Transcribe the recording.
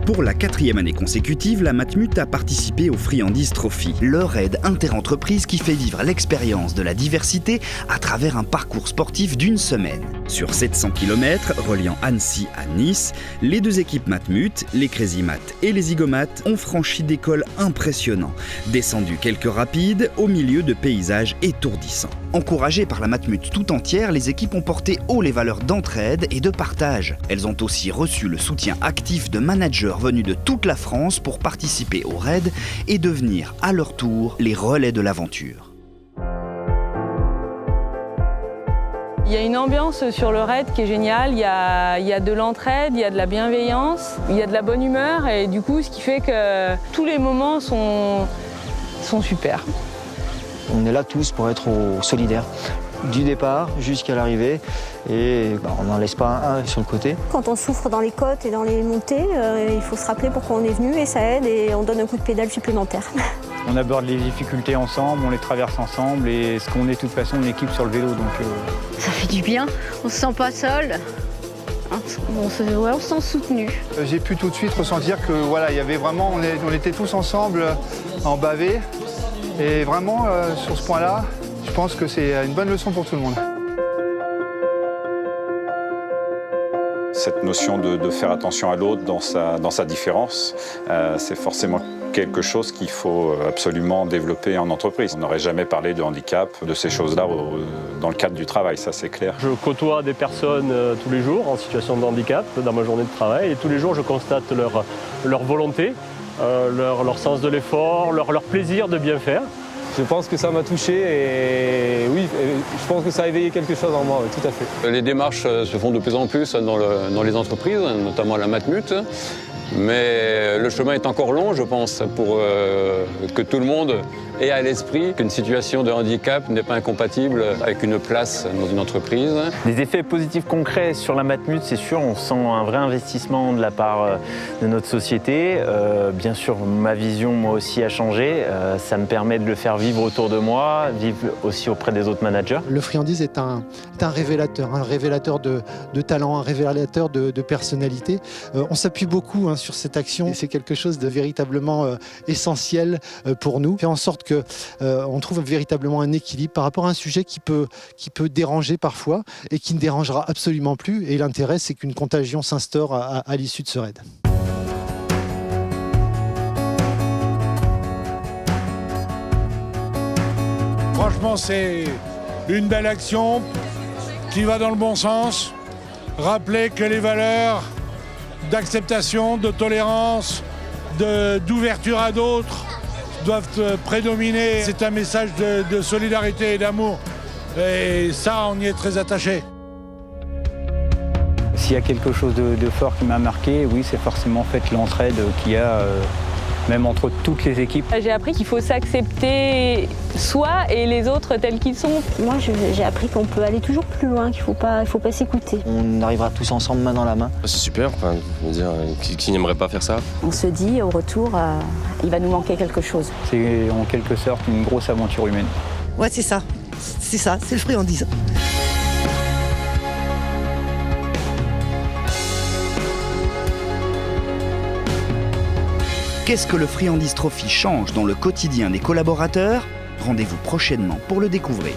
Pour la 4e année consécutive, la Matmut a participé au Friandises Trophy, le raid interentreprise qui fait vivre l'expérience de la diversité à travers un parcours sportif d'une semaine. Sur 700 km reliant Annecy à Nice, les deux équipes Matmut, les Crazy Mat et les Zygomates, ont franchi des cols impressionnants, descendu quelques rapides au milieu de paysages étourdissants. Encouragées par la Matmut tout entière, les équipes ont porté haut les valeurs d'entraide et de partage. Elles ont aussi reçu le soutien actif de managers venus de toute la France pour participer au raid et devenir à leur tour les relais de l'aventure. Il y a une ambiance sur le raid qui est géniale, il y a de l'entraide, il y a de la bienveillance, il y a de la bonne humeur et du coup ce qui fait que tous les moments sont super. On est là tous pour être solidaires, du départ jusqu'à l'arrivée et on n'en laisse pas un sur le côté. Quand on souffre dans les côtes et dans les montées, il faut se rappeler pourquoi on est venu et ça aide et on donne un coup de pédale supplémentaire. On aborde les difficultés ensemble, on les traverse ensemble et ce qu'on est de toute façon une équipe sur le vélo. Ça fait du bien, on se sent pas seul. On se sent soutenu. J'ai pu tout de suite ressentir que il y avait vraiment, on était tous ensemble en bavé. Et vraiment, sur ce point-là, je pense que c'est une bonne leçon pour tout le monde. Cette notion de faire attention à l'autre dans sa différence, c'est forcément quelque chose qu'il faut absolument développer en entreprise. On n'aurait jamais parlé de handicap, de ces choses-là dans le cadre du travail, ça c'est clair. Je côtoie des personnes tous les jours en situation de handicap dans ma journée de travail et tous les jours je constate leur volonté, leur sens de l'effort, leur plaisir de bien faire. Je pense que ça m'a touché et oui, je pense que ça a éveillé quelque chose en moi, oui, tout à fait. Les démarches se font de plus en plus dans les entreprises, notamment la Matmut. Mais le chemin est encore long, je pense, pour que tout le monde ait à l'esprit qu'une situation de handicap n'est pas incompatible avec une place dans une entreprise. Des effets positifs concrets sur la Matmut, c'est sûr, on sent un vrai investissement de la part de notre société. Bien sûr, ma vision, moi aussi, a changé. Ça me permet de le faire vivre autour de moi, vivre aussi auprès des autres managers. Le Friandises est un révélateur de talent, un révélateur de personnalité. On s'appuie beaucoup sur cette action. C'est quelque chose de véritablement essentiel pour nous. Faire en sorte qu'on trouve véritablement un équilibre par rapport à un sujet qui peut déranger parfois et qui ne dérangera absolument plus. Et l'intérêt, c'est qu'une contagion s'instaure à l'issue de ce raid. Franchement, c'est une belle action qui va dans le bon sens. Rappeler que les valeurs d'acceptation, de tolérance, d'ouverture à d'autres doivent prédominer. C'est un message de solidarité et d'amour. Et ça, on y est très attaché. S'il y a quelque chose de fort qui m'a marqué, oui, c'est forcément l'entraide qu'il y a même entre toutes les équipes. J'ai appris qu'il faut s'accepter soi et les autres tels qu'ils sont. Moi, j'ai appris qu'on peut aller toujours plus loin, qu'il ne faut pas s'écouter. On arrivera tous ensemble main dans la main. C'est super, je veux dire, qui n'aimerait pas faire ça? On se dit au retour, il va nous manquer quelque chose. C'est en quelque sorte une grosse aventure humaine. Ouais, c'est ça, c'est le Friandises. Qu'est-ce que le Friandises Trophy change dans le quotidien des collaborateurs? Rendez-vous prochainement pour le découvrir.